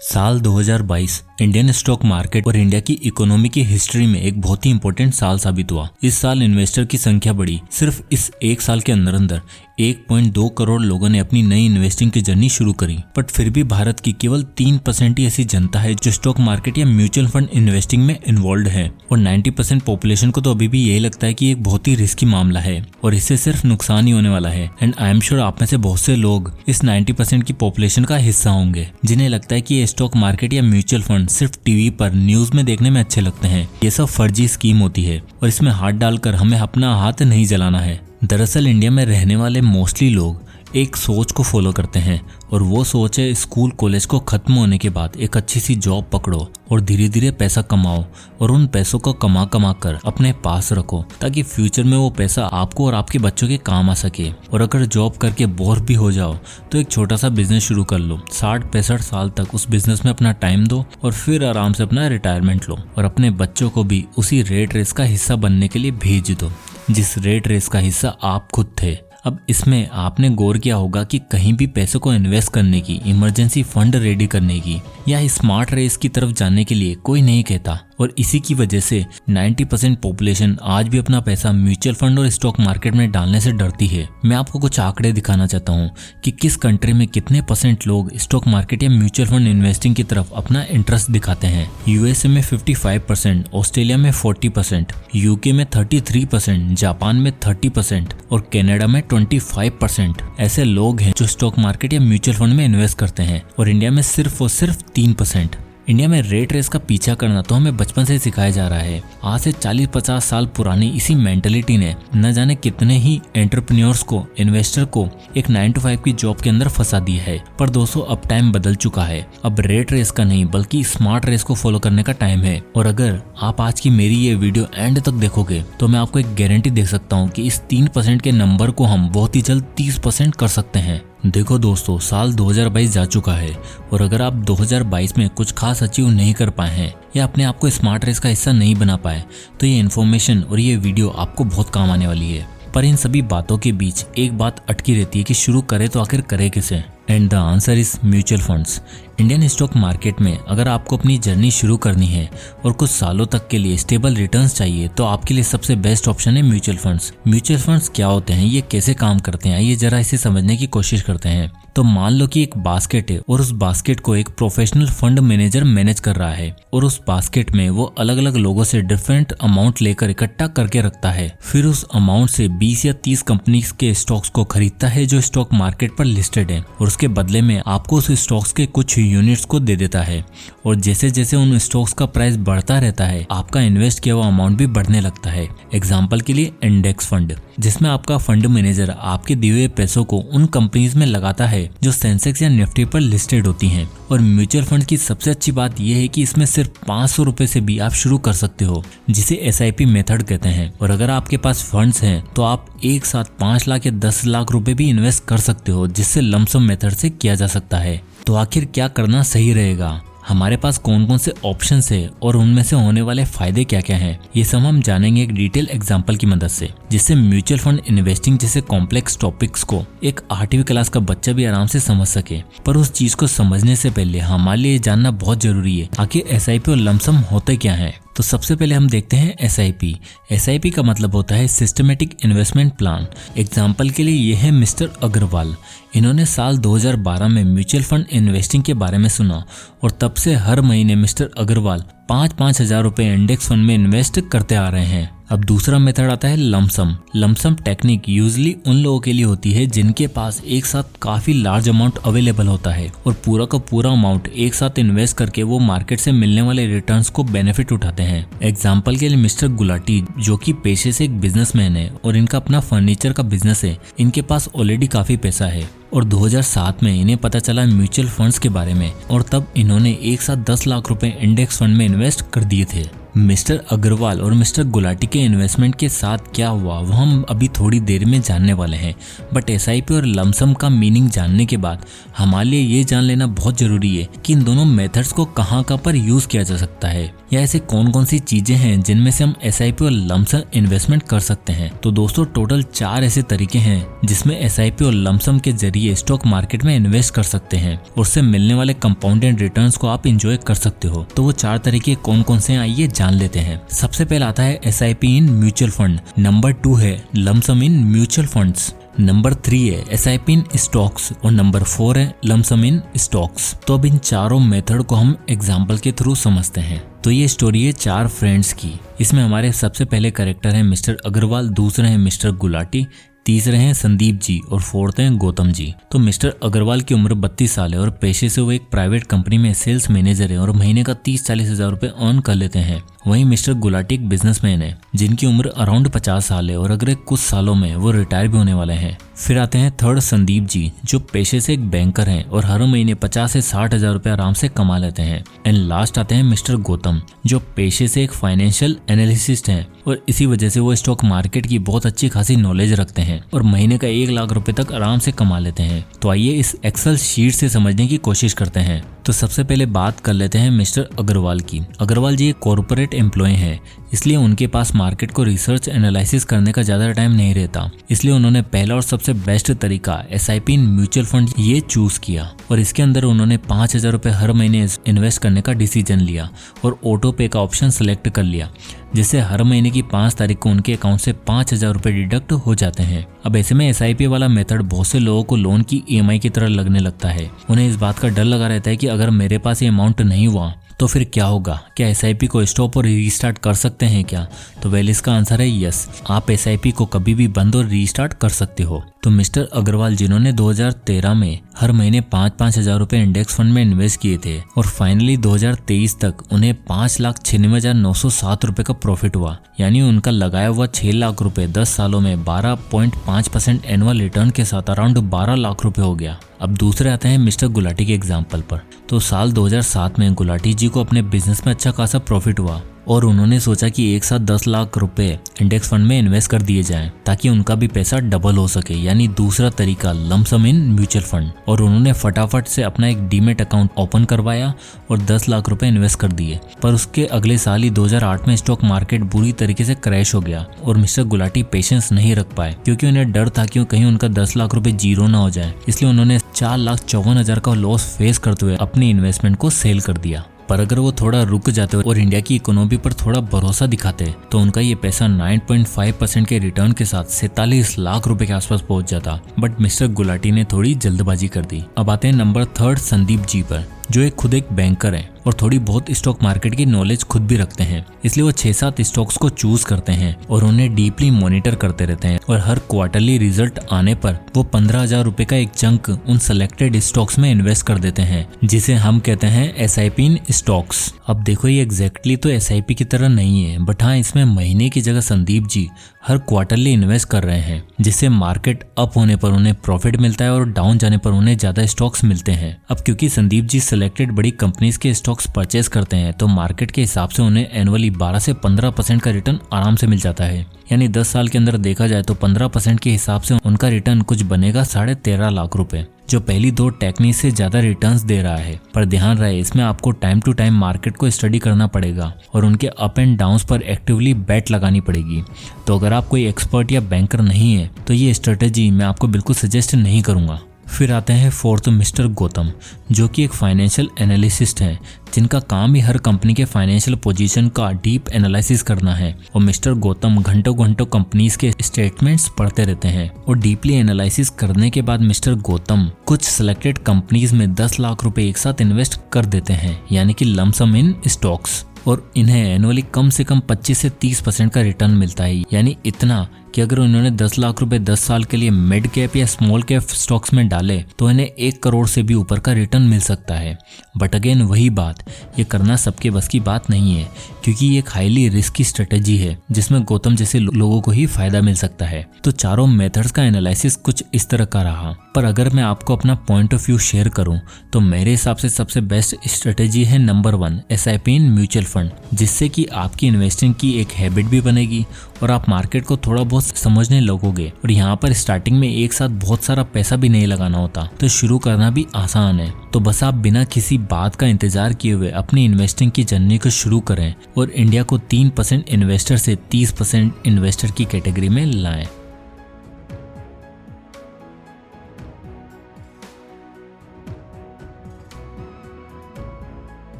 साल 2022 Indian stock market और India की इकोनॉमी की हिस्ट्री में एक बहुत ही इंपॉर्टेंट साल साबित हुआ। इस साल इन्वेस्टर की संख्या बढ़ी। सिर्फ इस एक साल के अंदर 1.2 करोड़ लोगों ने अपनी नई इन्वेस्टिंग की जर्नी शुरू करी। बट फिर भी भारत की केवल 3% ही ऐसी जनता है जो स्टॉक मार्केट या म्यूचुअल फंड इन्वेस्टिंग में इन्वॉल्व है, और 90% पॉपुलेशन को तो अभी भी यही लगता है कि एक बहुत ही रिस्की मामला है और इससे सिर्फ नुकसान ही होने वाला है। एंड आई एम श्योर आप में से बहुत से लोग इस 90% की पॉपुलेशन का हिस्सा होंगे जिन्हें लगता है कि ये स्टॉक मार्केट या म्यूचुअल फंड सिर्फ टीवी पर न्यूज में देखने में अच्छे लगते हैं। ये सब फर्जी स्कीम होती है और इसमें हाथ डालकर हमें अपना हाथ नहीं जलाना है। दरअसल इंडिया में रहने वाले मोस्टली लोग एक सोच को फॉलो करते हैं और वो सोच है स्कूल कॉलेज को खत्म होने के बाद एक अच्छी सी जॉब पकड़ो और धीरे धीरे पैसा कमाओ और उन पैसों को कमा कर अपने पास रखो ताकि फ्यूचर में वो पैसा आपको और आपके बच्चों के काम आ सके। और अगर जॉब करके बोर भी हो जाओ तो एक छोटा सा बिजनेस शुरू कर लो। 60-65 साल तक उस बिजनेस में अपना टाइम दो और फिर आराम से अपना रिटायरमेंट लो और अपने बच्चों को भी उसी रेट रेस का हिस्सा बनने के लिए भेज दो जिस रेट रेस का हिस्सा आप खुद थे। अब इसमें आपने गौर किया होगा कि कहीं भी पैसों को इन्वेस्ट करने की, इमरजेंसी फंड रेडी करने की या स्मार्ट रेस की तरफ जाने के लिए कोई नहीं कहता। और इसी की वजह से 90% पॉपुलेशन आज भी अपना पैसा म्यूचुअल फंड और स्टॉक मार्केट में डालने से डरती है। मैं आपको कुछ आंकड़े दिखाना चाहता हूँ कि किस कंट्री में कितने % लोग स्टॉक मार्केट या म्यूचुअल फंड इन्वेस्टिंग की तरफ अपना इंटरेस्ट दिखाते हैं। यूएसए में 55%, ऑस्ट्रेलिया में 40%, यूके में 33%, जापान में 30% और कनाडा में 25% ऐसे लोग हैं जो स्टॉक मार्केट या म्यूचुअल फंड में इन्वेस्ट करते हैं, और इंडिया में सिर्फ और सिर्फ 3%। इंडिया में रेट रेस का पीछा करना तो हमें बचपन से सिखाया जा रहा है। आज से 40-50 साल पुरानी इसी मेंटलिटी ने न जाने कितने ही एंटरप्रेन्योर्स को, इन्वेस्टर को एक 9 to 5 की जॉब के अंदर फंसा दिया है। पर दोस्तों अब टाइम बदल चुका है। अब रेट रेस का नहीं बल्कि स्मार्ट रेस को फॉलो करने का टाइम है। और अगर आप आज की मेरी ये वीडियो एंड तक देखोगे तो मैं आपको एक गारंटी दे सकता हूँ कि इस 3% के नंबर को हम बहुत ही जल्द 30% कर सकते हैं। देखो दोस्तों, साल 2022 जा चुका है और अगर आप 2022 में कुछ खास अचीव नहीं कर पाए हैं या अपने आप को स्मार्ट रेस का हिस्सा नहीं बना पाए तो ये इन्फॉर्मेशन और ये वीडियो आपको बहुत काम आने वाली है। पर इन सभी बातों के बीच एक बात अटकी रहती है कि शुरू करे तो आखिर करे किसे। And the answer is mutual funds. Indian stock market में अगर आपको अपनी जर्नी शुरू करनी है और कुछ सालों तक के लिए स्टेबल रिटर्न्स चाहिए तो आपके लिए सबसे बेस्ट ऑप्शन है म्यूचुअल फंड्स। म्यूचुअल फंड्स क्या होते हैं, ये कैसे काम करते हैं, ये जरा इसे समझने की कोशिश करते हैं। तो मान लो कि एक बास्केट है और उस बास्केट को एक प्रोफेशनल फंड मैनेजर मैनेज कर रहा है और उस बास्केट में वो अलग अलग लोगों से डिफरेंट अमाउंट लेकर इकट्ठा करके रखता है। फिर उस अमाउंट से 20 या 30 कंपनीज के स्टॉक्स को खरीदता है जो स्टॉक मार्केट पर लिस्टेड है और उसके बदले में आपको उस स्टॉक्स के कुछ यूनिट्स को दे देता है। और जैसे जैसे उन स्टॉक्स का प्राइस बढ़ता रहता है आपका इन्वेस्ट किया हुआ अमाउंट भी बढ़ने लगता है। एग्जाम्पल के लिए इंडेक्स फंड, जिसमें आपका फंड मैनेजर आपके दिए हुए पैसों को उन कंपनीज में लगाता है जो सेंसेक्स या निफ्टी पर लिस्टेड होती हैं। और म्यूचुअल फंड की सबसे अच्छी बात यह है कि इसमें सिर्फ 500 रुपए से भी आप शुरू कर सकते हो, जिसे SIP मेथड कहते हैं। और अगर आपके पास फंड्स हैं तो आप एक साथ 5 लाख या 10 लाख रुपए भी इन्वेस्ट कर सकते हो, जिससे लमसम मेथड से किया जा सकता है। तो आखिर क्या करना सही रहेगा, हमारे पास कौन कौन से ऑप्शंस है और उनमें से होने वाले फायदे क्या क्या हैं, ये सब हम जानेंगे एक डिटेल एग्जांपल की मदद से, जिससे म्यूचुअल फंड इन्वेस्टिंग जैसे कॉम्प्लेक्स टॉपिक्स को एक 8वीं क्लास का बच्चा भी आराम से समझ सके। पर उस चीज को समझने से पहले हमारे लिए जानना बहुत जरूरी है आखिर SIP और लमसम होते क्या है। तो सबसे पहले हम देखते हैं SIP। SIP का मतलब होता है सिस्टमेटिक इन्वेस्टमेंट प्लान। एग्जाम्पल के लिए ये है मिस्टर अग्रवाल। इन्होंने साल 2012 में म्यूचुअल फंड इन्वेस्टिंग के बारे में सुना और तब से हर महीने मिस्टर अग्रवाल 5-5 हजार रुपए इंडेक्स फंड में इन्वेस्ट करते आ रहे हैं। अब दूसरा मेथड आता है लमसम। लमसम टेक्निक यूजली उन लोगों के लिए होती है जिनके पास एक साथ काफी लार्ज अमाउंट अवेलेबल होता है और पूरा का पूरा अमाउंट एक साथ इन्वेस्ट करके वो मार्केट से मिलने वाले रिटर्न्स को बेनिफिट उठाते हैं। एग्जाम्पल के लिए मिस्टर गुलाटी, जो कि पेशे से एक बिजनेसमैन है और इनका अपना फर्नीचर का बिजनेस है। इनके पास ऑलरेडी काफी पैसा है और 2007 में इन्हें पता चला म्यूचुअल फंड्स के बारे में और तब इन्होंने एक साथ 10 लाख रुपए इंडेक्स फंड में इन्वेस्ट कर दिए थे। मिस्टर अग्रवाल और मिस्टर गुलाटी के इन्वेस्टमेंट के साथ क्या हुआ वो हम अभी थोड़ी देर में जानने वाले हैं, बट एसआईपी और लमसम का मीनिंग जानने के बाद हमारे लिए ये जान लेना बहुत जरूरी है कि इन दोनों मेथड्स को कहाँ पर यूज किया जा सकता है, या ऐसे कौन कौन सी चीजें हैं जिनमें से हम एसआईपी और लमसम इन्वेस्टमेंट कर सकते हैं। तो दोस्तों टोटल 4 ऐसे तरीके हैं जिसमें एसआईपी और लमसम के जरिए स्टॉक मार्केट में इन्वेस्ट कर सकते हैं और उससे मिलने वाले कंपाउंडेड रिटर्न्स को आप इंजॉय कर सकते हो। तो वो 4 तरीके कौन कौन से हैं आइए जान लेते हैं। सबसे पहला आता है SIP in mutual fund, number 2 है lump sum in mutual funds, number 3 है एसआईपी इन स्टॉक्स और नंबर 4 है लमसम इन स्टॉक्स। तो अब इन चारों मेथड को हम एग्जाम्पल के थ्रू समझते हैं। तो ये स्टोरी है 4 फ्रेंड्स की। इसमें हमारे सबसे पहले कैरेक्टर है मिस्टर अग्रवाल, दूसरे हैं मिस्टर गुलाटी, तीसरे हैं संदीप जी और फोर्थ हैं गौतम जी। तो मिस्टर अग्रवाल की उम्र 32 साल है और पेशे से वो एक प्राइवेट कंपनी में सेल्स मैनेजर है और महीने का 30-40 हजार रुपए अर्न कर लेते हैं। वहीं मिस्टर गुलाटी एक बिजनेसमैन है जिनकी उम्र अराउंड 50 साल है और अगले कुछ सालों में वो रिटायर भी होने वाले हैं। फिर आते हैं थर्ड संदीप जी जो पेशे से एक बैंकर हैं और हर महीने 50 से 60 हजार रुपए आराम से कमा लेते हैं। एंड लास्ट आते हैं मिस्टर गौतम जो पेशे से एक फाइनेंशियल एनालिसिस्ट हैं और इसी वजह से वो स्टॉक मार्केट की बहुत अच्छी खासी नॉलेज रखते हैं और महीने का 1 लाख रुपए तक आराम से कमा लेते हैं। तो आइए इस एक्सेल शीट से समझने की कोशिश करते हैं। तो सबसे पहले बात कर लेते हैं मिस्टर अग्रवाल की। अग्रवाल जी एक कॉर्पोरेट एम्प्लॉय हैं, इसलिए उनके पास मार्केट को रिसर्च एनालिसिस करने का ज्यादा टाइम नहीं रहता। इसलिए उन्होंने पहला और सबसे बेस्ट तरीका एसआईपी इन म्यूचुअल फंड ये चूज किया और इसके अंदर उन्होंने 5,000 रुपए हर महीने इन्वेस्ट करने का डिसीजन लिया और ऑटो पे का ऑप्शन सेलेक्ट कर लिया, जिससे हर महीने की 5 तारीख को उनके अकाउंट से 5,000 रुपए डिडक्ट हो जाते हैं। अब ऐसे में एसआईपी वाला मेथड बहुत से लोगों को लोन की ईएमआई की तरह लगने लगता है। उन्हें इस बात का डर लगा रहता है कि अगर मेरे पास ये अमाउंट नहीं हुआ तो फिर क्या होगा, क्या एसआईपी को स्टॉप और रीस्टार्ट कर सकते हैं क्या? तो वेल इसका आंसर है यस, आप एसआईपी को कभी भी बंद और रीस्टार्ट कर सकते हो। तो मिस्टर अग्रवाल जिन्होंने 2013 में हर महीने 5-5 हजार रुपए इंडेक्स फंड में इन्वेस्ट किए थे और फाइनली 2023 तक उन्हें 5,96,907 रुपए का प्रॉफिट हुआ, यानी उनका लगाया हुआ 6 लाख रुपए 10 सालों में 12.5% एनुअल रिटर्न के साथ अराउंड 12 लाख रुपए हो गया। अब दूसरे आते हैं मिस्टर गुलाटी के एग्जाम्पल पर। तो साल 2007 में गुलाटी जी को अपने बिजनेस में अच्छा खासा प्रॉफिट हुआ और उन्होंने सोचा कि एक साथ 10 लाख रुपए इंडेक्स फंड में इन्वेस्ट कर दिए जाएं ताकि उनका भी पैसा डबल हो सके, यानी दूसरा तरीका लमसम इन म्यूचुअल फंड। और उन्होंने फटाफट से अपना एक डीमेट अकाउंट ओपन करवाया और 10 लाख रुपए इन्वेस्ट कर दिए। पर उसके अगले साल ही 2008 में स्टॉक मार्केट बुरी तरीके से क्रैश हो गया और मिस्टर गुलाटी पेशेंस नहीं रख पाए क्योंकि उन्हें डर था कि कहीं उनका 10 लाख रुपए जीरो ना हो जाए। इसलिए उन्होंने 4,54,000 का लॉस फेस करते हुए अपनी इन्वेस्टमेंट को सेल कर दिया। पर अगर वो थोड़ा रुक जाते और इंडिया की इकोनॉमी पर थोड़ा भरोसा दिखाते तो उनका ये पैसा 9.5% के रिटर्न के साथ 47 लाख रुपए के आसपास पहुंच जाता। बट मिस्टर गुलाटी ने थोड़ी जल्दबाजी कर दी। अब आते हैं नंबर 3 संदीप जी पर, जो खुद एक बैंकर है और थोड़ी बहुत स्टॉक मार्केट की नॉलेज खुद भी रखते हैं। इसलिए वो 6-7 स्टॉक्स को चूज करते हैं और उन्हें डीपली मॉनिटर करते रहते हैं और हर क्वार्टरली रिजल्ट आने पर वो 15,000 रुपए का एक चंक उन सेलेक्टेड स्टॉक्स में इन्वेस्ट कर देते हैं, जिसे हम कहते हैं एसआईपी इन स्टॉक्स। अब देखो ये एग्जैक्टली तो एसआईपी की तरह नहीं है, बट हाँ इसमें महीने की जगह संदीप जी हर क्वार्टरली इन्वेस्ट कर रहे हैं, जिससे मार्केट अप होने पर उन्हें प्रॉफिट मिलता है और डाउन जाने पर उन्हें ज्यादा स्टॉक्स मिलते हैं। अब क्योंकि संदीप जी सिलेक्टेड बड़ी कंपनीज के स्टॉक्स परचेज करते हैं तो मार्केट के हिसाब से उन्हें एनुअली 12 से 15% का रिटर्न आराम से मिल जाता है। यानी 10 साल के अंदर देखा जाए तो 15% के हिसाब से उनका रिटर्न कुछ बनेगा 13.5 लाख रुपए, जो पहली 2 टेक्निक से ज्यादा रिटर्न्स दे रहा है। पर ध्यान रहे इसमें आपको टाइम टू टाइम मार्केट को स्टडी करना पड़ेगा और उनके अप एंड डाउन्स पर एक्टिवली बेट लगानी पड़ेगी। तो अगर आप कोई एक्सपर्ट या बैंकर नहीं है तो ये स्ट्रेटेजी मैं आपको बिल्कुल सजेस्ट नहीं करूंगा। फिर आते हैं 4th मिस्टर गौतम, जो कि एक फाइनेंशियल एनालिसिस्ट हैं जिनका काम ही हर कंपनी के फाइनेंशियल पोजीशन का डीप एनालिसिस करना है। और मिस्टर गौतम घंटों घंटों कंपनीज के स्टेटमेंट्स पढ़ते रहते हैं और डीपली एनालिसिस करने के बाद मिस्टर गौतम कुछ सिलेक्टेड कंपनीज में 10 लाख रुपए एक साथ इन्वेस्ट कर देते हैं, यानी कि लमसम इन स्टॉक्स। और इन्हें एनुअली कम से कम 25 से 30% का रिटर्न मिलता है, यानी इतना कि कि अगर उन्होंने 10 लाख रुपए 10 साल के लिए मिड कैप या स्मॉल कैप स्टॉक्स में डाले तो इन्हें 1 करोड़ से भी ऊपर का रिटर्न मिल सकता है। बट अगेन वही बात, ये करना सबके बस की बात नहीं है, क्योंकि ये एक हाईली रिस्की स्ट्रेटेजी है जिसमें गौतम जैसे लोगों को ही फायदा मिल सकता है। तो चारों मेथड्स का एनालिसिस कुछ इस तरह का रहा, पर अगर मैं आपको अपना पॉइंट ऑफ व्यू शेयर करूं तो मेरे हिसाब से सबसे बेस्ट स्ट्रेटेजी है number 1 SIP in mutual fund, जिससे कि आपकी इन्वेस्टिंग की एक हैबिट भी बनेगी और आप मार्केट को थोड़ा बहुत समझने लगोगे। और यहाँ पर स्टार्टिंग में एक साथ बहुत सारा पैसा भी नहीं लगाना होता, तो शुरू करना भी आसान है। तो बस आप बिना किसी बात का इंतजार किए हुए अपनी इन्वेस्टिंग की जर्नी को शुरू करें और इंडिया को 3% इन्वेस्टर से 30% इन्वेस्टर की कैटेगरी में लाएं।